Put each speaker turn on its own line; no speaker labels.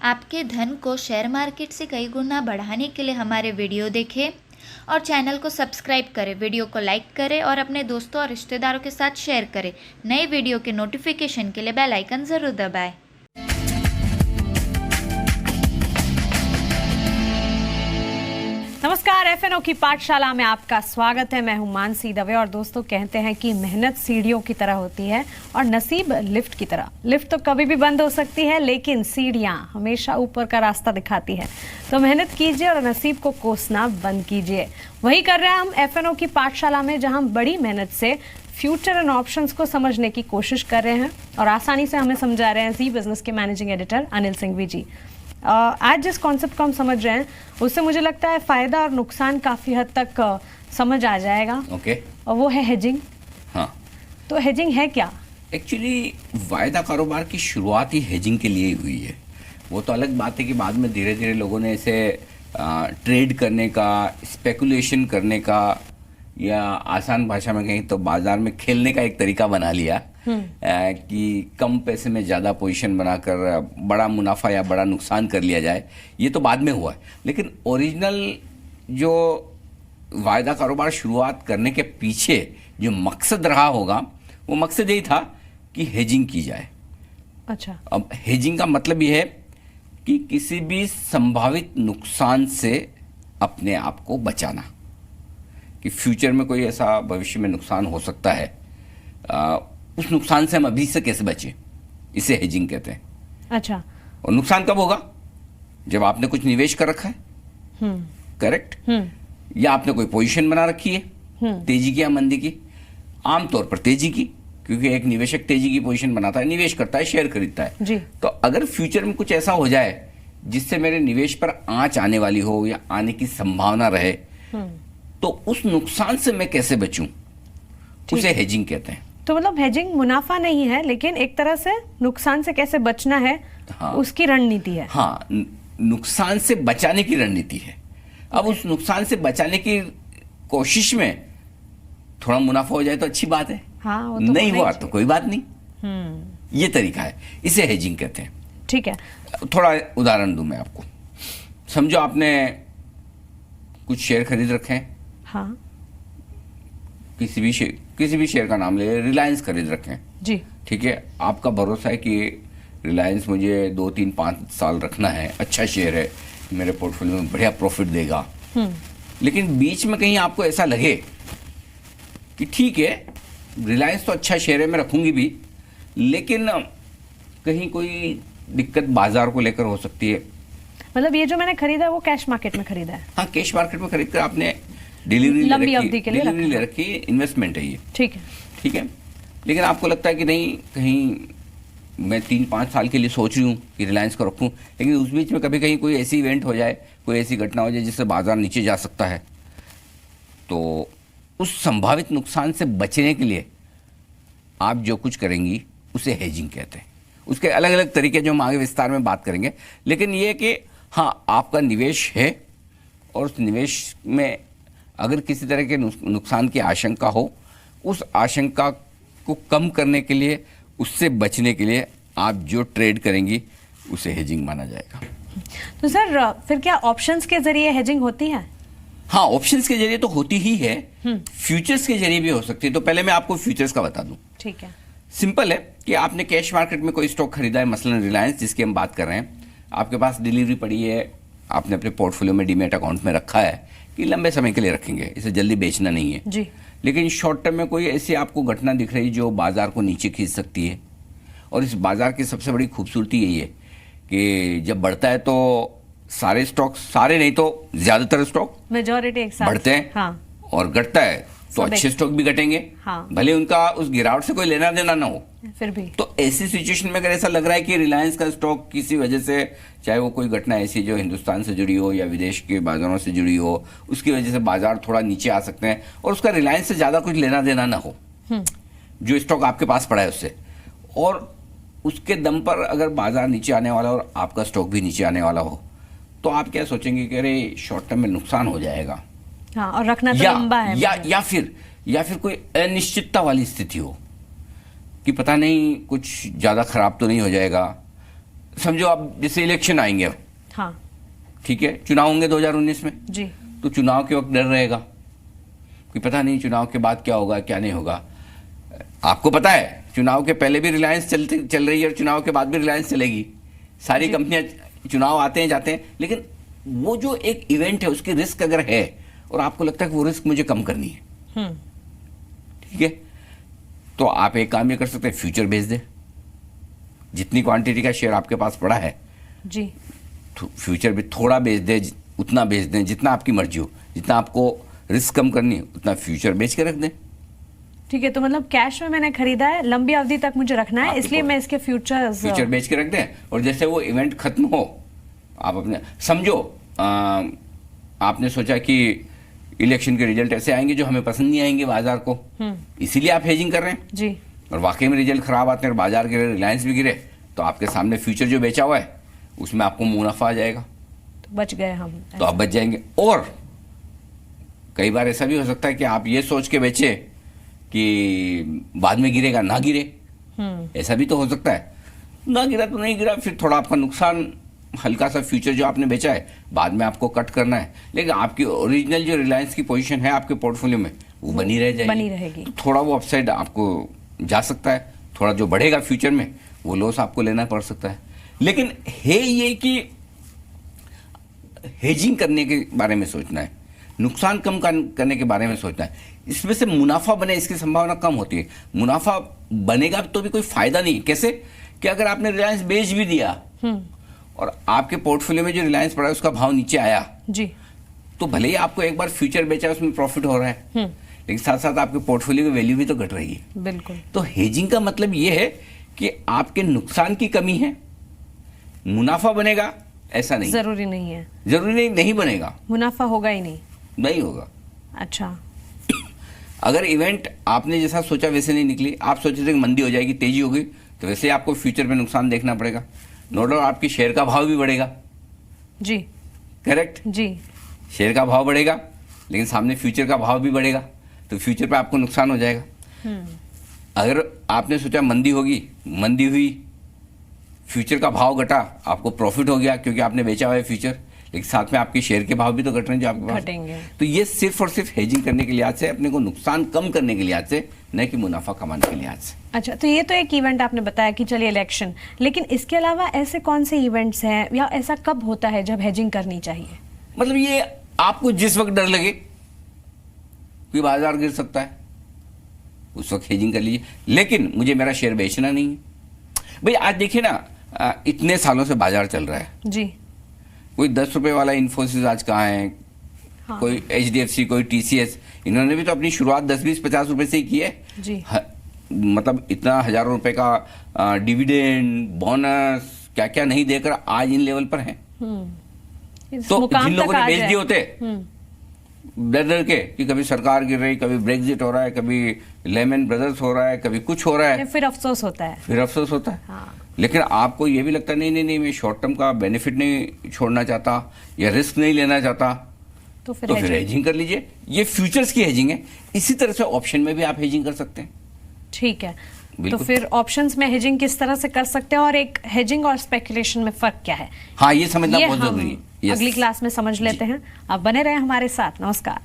आपके धन को शेयर मार्केट से कई गुना बढ़ाने के लिए हमारे वीडियो देखें और चैनल को सब्सक्राइब करें, वीडियो को लाइक करें और अपने दोस्तों और रिश्तेदारों के साथ शेयर करें। नए वीडियो के नोटिफिकेशन के लिए बेल आइकन ज़रूर दबाएं।
नमस्कार, एफएनओ की पाठशाला में आपका स्वागत है। मैं हूं मानसी दवे और दोस्तों कहते हैं कि मेहनत सीढ़ियों की तरह होती है और नसीब लिफ्ट की तरह। लिफ्ट तो कभी भी बंद हो सकती है लेकिन सीढ़ियां हमेशा ऊपर का रास्ता दिखाती है। तो मेहनत कीजिए और नसीब को कोसना बंद कीजिए। वही कर रहे हैं हम एफएनओ की पाठशाला में, जहां हम बड़ी मेहनत से फ्यूचर एंड ऑप्शंस को समझने की कोशिश कर रहे हैं और आसानी से हमें समझा रहे हैं जी बिजनेस के मैनेजिंग एडिटर अनिल सिंघवी जी। आज जिस कॉन्सेप्ट को हम समझ रहे हैं उससे मुझे लगता है फायदा और नुकसान काफी हद तक समझ आ जाएगा।
ओके।
और वो है हेजिंग।
हाँ,
तो हेजिंग है क्या?
एक्चुअली वायदा कारोबार की शुरुआत ही हेजिंग के लिए ही हुई है। वो तो अलग बात है कि बाद में धीरे धीरे लोगों ने इसे ट्रेड करने का, स्पेकुलेशन करने का, या आसान भाषा में कहें तो बाजार में खेलने का एक तरीका बना लिया कि कम पैसे में ज़्यादा पोजीशन बनाकर बड़ा मुनाफा या बड़ा नुकसान कर लिया जाए। ये तो बाद में हुआ है, लेकिन ओरिजिनल जो वायदा कारोबार शुरुआत करने के पीछे जो मकसद रहा होगा, वो मकसद यही था कि हेजिंग की जाए।
अच्छा।
अब हेजिंग का मतलब ये है कि किसी भी संभावित नुकसान से अपने आप को बचाना, कि फ्यूचर में कोई ऐसा भविष्य में नुकसान हो सकता है, उस नुकसान से हम अभी से कैसे बचें, इसे हेजिंग कहते हैं।
अच्छा।
और नुकसान कब होगा? जब आपने कुछ निवेश कर रखा है, करेक्ट, या आपने कोई पोजीशन बना रखी है तेजी की या मंदी की, आमतौर पर तेजी की, क्योंकि एक निवेशक तेजी की पोजीशन बनाता है, निवेश करता है, शेयर खरीदता है
जी।
तो अगर फ्यूचर में कुछ ऐसा हो जाए जिससे मेरे निवेश पर आंच आने वाली हो या आने की संभावना रहे, तो उस नुकसान से मैं कैसे बचूं, उसे हेजिंग कहते हैं।
तो मतलब हेजिंग मुनाफा नहीं है, लेकिन एक तरह से नुकसान से कैसे बचना है,
हाँ,
उसकी रणनीति है।
हाँ, नुकसान से बचाने की रणनीति है। अब उस नुकसान से बचाने की कोशिश में थोड़ा मुनाफा हो जाए तो अच्छी बात है,
हाँ, वो तो
नहीं हुआ तो कोई बात नहीं। ये तरीका है, इसे हेजिंग कहते हैं।
ठीक है।
थोड़ा उदाहरण दूं मैं आपको। समझो आपने कुछ शेयर खरीद रखे हैं,
हाँ,
किसी भी शेयर का नाम ले, रिलायंस खरीद रखे हैं
जी।
ठीक है, आपका भरोसा है कि रिलायंस मुझे 2, 3, 5 साल रखना है, अच्छा शेयर है, मेरे पोर्टफोलियो में बढ़िया प्रॉफिट देगा। लेकिन बीच में कहीं आपको ऐसा लगे कि ठीक है, रिलायंस तो अच्छा शेयर है, मैं रखूंगी भी, लेकिन कहीं कोई दिक्कत बाजार को लेकर हो सकती है।
मतलब ये जो मैंने खरीदा है वो कैश मार्केट में खरीदा है?
हाँ, कैश मार्केट में खरीद कर आपने डिलीवरी
लंबी अवधि के लिए
ले रखी है, इन्वेस्टमेंट है ये।
ठीक है।
ठीक है, लेकिन आपको लगता है कि नहीं, कहीं मैं 3-5 साल के लिए सोच रही हूँ कि रिलायंस को रखूँ, लेकिन उस बीच में कभी कहीं कोई ऐसी इवेंट हो जाए, कोई ऐसी घटना हो जाए जिससे बाजार नीचे जा सकता है, तो उस संभावित नुकसान से बचने के लिए आप जो कुछ करेंगी उसे हेजिंग कहते हैं। उसके अलग अलग तरीके जो हम आगे विस्तार में बात करेंगे, लेकिन ये कि हाँ, आपका निवेश है और उस निवेश में अगर किसी तरह के नुकसान की आशंका हो, उस आशंका को कम करने के लिए, उससे बचने के लिए आप जो ट्रेड करेंगी उसे हेजिंग माना जाएगा।
तो सर फिर क्या ऑप्शंस के जरिए हेजिंग होती है?
हाँ, ऑप्शंस के जरिए तो होती ही है, फ्यूचर्स के जरिए भी हो सकती है। तो पहले मैं आपको फ्यूचर्स का बता दूं।
ठीक है।
सिंपल है कि आपने कैश मार्केट में कोई स्टॉक खरीदा है, मसलन रिलायंस जिसकी हम बात कर रहे हैं, आपके पास डिलीवरी पड़ी है, आपने अपने पोर्टफोलियो में डीमैट अकाउंट में रखा है कि लंबे समय के लिए रखेंगे, इसे जल्दी बेचना नहीं है
जी।
लेकिन शॉर्ट टर्म में कोई ऐसी आपको घटना दिख रही जो बाजार को नीचे खींच सकती है। और इस बाजार की सबसे बड़ी खूबसूरती यही है कि जब बढ़ता है तो सारे स्टॉक, सारे नहीं तो ज्यादातर स्टॉक
मेजॉरिटी एक साथ
बढ़ते हैं,
हाँ।
और घटता है तो अच्छे स्टॉक भी घटेंगे,
हाँ।
भले उनका उस गिरावट से कोई लेना देना ना हो,
फिर भी।
तो ऐसी सिचुएशन में अगर ऐसा लग रहा है कि रिलायंस का स्टॉक किसी वजह से, चाहे वो कोई घटना ऐसी जो हिंदुस्तान से जुड़ी हो या विदेश के बाजारों से जुड़ी हो, उसकी वजह से बाजार थोड़ा नीचे आ सकते हैं और उसका रिलायंस से ज्यादा कुछ लेना देना ना हो, जो स्टॉक आपके पास पड़ा है उससे, और उसके दम पर अगर बाजार नीचे आने वाला और आपका स्टॉक भी नीचे आने वाला हो, तो आप क्या सोचेंगे कि अरे शॉर्ट टर्म में नुकसान हो जाएगा,
हाँ, और रखना तो लंबा है,
या फिर कोई अनिश्चितता वाली स्थिति हो कि पता नहीं कुछ ज्यादा खराब तो नहीं हो जाएगा, समझो आप जैसे इलेक्शन आएंगे अब,
हाँ
ठीक है, चुनाव होंगे 2019 में,
जी।
तो चुनाव के वक्त डर रहेगा कि पता नहीं चुनाव के बाद क्या होगा क्या नहीं होगा। आपको पता है चुनाव के पहले भी रिलायंस चल रही है और चुनाव के बाद भी रिलायंस चलेगी। सारी कंपनियां, चुनाव आते हैं जाते हैं, लेकिन वो जो एक इवेंट है उसकी रिस्क अगर है और आपको लगता है कि वो रिस्क मुझे कम करनी है, ठीक है, तो आप एक काम ये कर सकते हैं, फ्यूचर बेच दे। जितनी क्वांटिटी का शेयर आपके पास पड़ा है
जी,
तो फ्यूचर भी थोड़ा बेच दे, उतना बेच दें जितना आपकी मर्जी हो, जितना आपको रिस्क कम करनी है उतना फ्यूचर बेच के रख दें।
ठीक है। तो मतलब कैश में मैंने खरीदा है, लंबी अवधि तक मुझे रखना है, इसलिए मैं इसके
फ्यूचर बेच के रख दें, और जैसे वो इवेंट खत्म हो, आप अपने समझो आपने सोचा कि इलेक्शन के रिजल्ट ऐसे आएंगे जो हमें पसंद नहीं आएंगे बाजार को, इसीलिए आप हेजिंग कर रहे हैं
जी,
और वाकई में रिजल्ट खराब आते हैं और बाजार गिरे, रिलायंस भी गिरे, तो आपके सामने फ्यूचर जो बेचा हुआ है उसमें आपको मुनाफा आ जाएगा,
तो बच गए हम,
तो आप बच जाएंगे। और कई बार ऐसा भी हो सकता है कि आप ये सोच के बेचे कि बाद में गिरेगा, ना गिरे, ऐसा भी तो हो सकता है। ना गिरा तो नहीं गिरा, फिर थोड़ा आपका नुकसान, हल्का सा फ्यूचर जो आपने बेचा है बाद में आपको कट करना है, लेकिन आपकी ओरिजिनल जो रिलायंस की पोजीशन है आपके पोर्टफोलियो में वो बनी रह जाएगी,
बनी रहेगी।
तो थोड़ा वो अपसाइड आपको जा सकता है, थोड़ा जो बढ़ेगा फ्यूचर में वो लॉस आपको लेना पड़ सकता है। लेकिन है ये कि हेजिंग करने के बारे में सोचना है, नुकसान कम करने के बारे में सोचना है, इसमें से मुनाफा बने इसकी संभावना कम होती है। मुनाफा बनेगा तो भी कोई फायदा नहीं। कैसे कि अगर आपने रिलायंस बेच भी दिया और आपके पोर्टफोलियो में जो रिलायंस पड़ा है उसका भाव नीचे आया
जी,
तो भले ही आपको एक बार फ्यूचर बेचा उसमें प्रॉफिट हो रहा है, लेकिन साथ साथ आपके पोर्टफोलियो की वैल्यू भी तो घट रही है।
बिल्कुल।
तो हेजिंग का मतलब ये है कि आपके नुकसान की कमी है, मुनाफा बनेगा ऐसा नहीं,
जरूरी नहीं है,
जरूरी नहीं बनेगा,
मुनाफा होगा ही नहीं
होगा।
अच्छा,
अगर इवेंट आपने जैसा सोचा वैसे नहीं निकली, आप सोचे थे कि मंदी हो जाएगी, तेजी होगी, तो वैसे आपको फ्यूचर में नुकसान देखना पड़ेगा। नो डाउट आपकी शेयर का भाव भी बढ़ेगा,
जी
करेक्ट,
जी,
शेयर का भाव बढ़ेगा, लेकिन सामने फ्यूचर का भाव भी बढ़ेगा, तो फ्यूचर पे आपको नुकसान हो जाएगा। अगर आपने सोचा मंदी होगी, मंदी हुई, फ्यूचर का भाव घटा, आपको प्रॉफिट हो गया क्योंकि आपने बेचा हुआ है फ्यूचर, लेकिन साथ में आपके शेयर के भाव भी तो घट रहे हैं जो आपके पास
घटेंगे।
तो ये सिर्फ और सिर्फ हेजिंग करने के लिहाज से, अपने को नुकसान कम करने के लिहाज से, न कि मुनाफा कमाने के लिहाज से।
अच्छा, तो ये तो एक इवेंट आपने बताया कि चलिए इलेक्शन, लेकिन इसके अलावा ऐसे कौन से इवेंट्स हैं या ऐसा कब होता है जब हेजिंग करनी चाहिए?
मतलब ये आपको जिस वक्त डर लगे कि बाजार गिर सकता है उस वक्त हेजिंग कर लीजिए, लेकिन मुझे मेरा शेयर बेचना नहीं है। भाई आज देखिए ना, इतने सालों से बाजार चल रहा है
जी,
कोई 10 रुपए वाला इन्फोसिस आज कहाँ है,
हाँ।
कोई HDFC, कोई TCS, इन्होंने भी तो अपनी शुरुआत 10, 20, 50 रुपए से ही की है
जी।
मतलब इतना हजारों रुपए का डिविडेंड, बोनस, क्या क्या नहीं देकर आज इन लेवल पर है।
इस
तो
मुकाम
जिन लोगों
तक
ने
आ
बेच
जाए।
दिए होते डर डर के कि कभी सरकार गिर रही, कभी ब्रेक्जिट हो रहा है, कभी लेमन ब्रदर्स हो रहा है, कभी कुछ हो रहा है,
फिर अफसोस होता है।
फिर अफसोस होता है।
हाँ।
लेकिन आपको ये भी लगता नहीं नहीं नहीं मैं शॉर्ट टर्म का बेनिफिट नहीं छोड़ना चाहता या रिस्क नहीं लेना चाहता,
तो फिर
तो फिर हेजिंग कर लीजिए। ये फ्यूचर्स की हेजिंग है। इसी तरह से ऑप्शन में भी आप हेजिंग कर सकते हैं।
ठीक है, तो
बिल्कुल।
फिर ऑप्शंस में हेजिंग किस तरह से कर सकते हैं और एक हेजिंग और स्पेकुलेशन में फर्क क्या है,
हाँ, ये समझना
ये
बहुत
हम
जरूरी है। Yes.
अगली क्लास में समझ लेते हैं। आप बने रहे हमारे साथ। नमस्कार।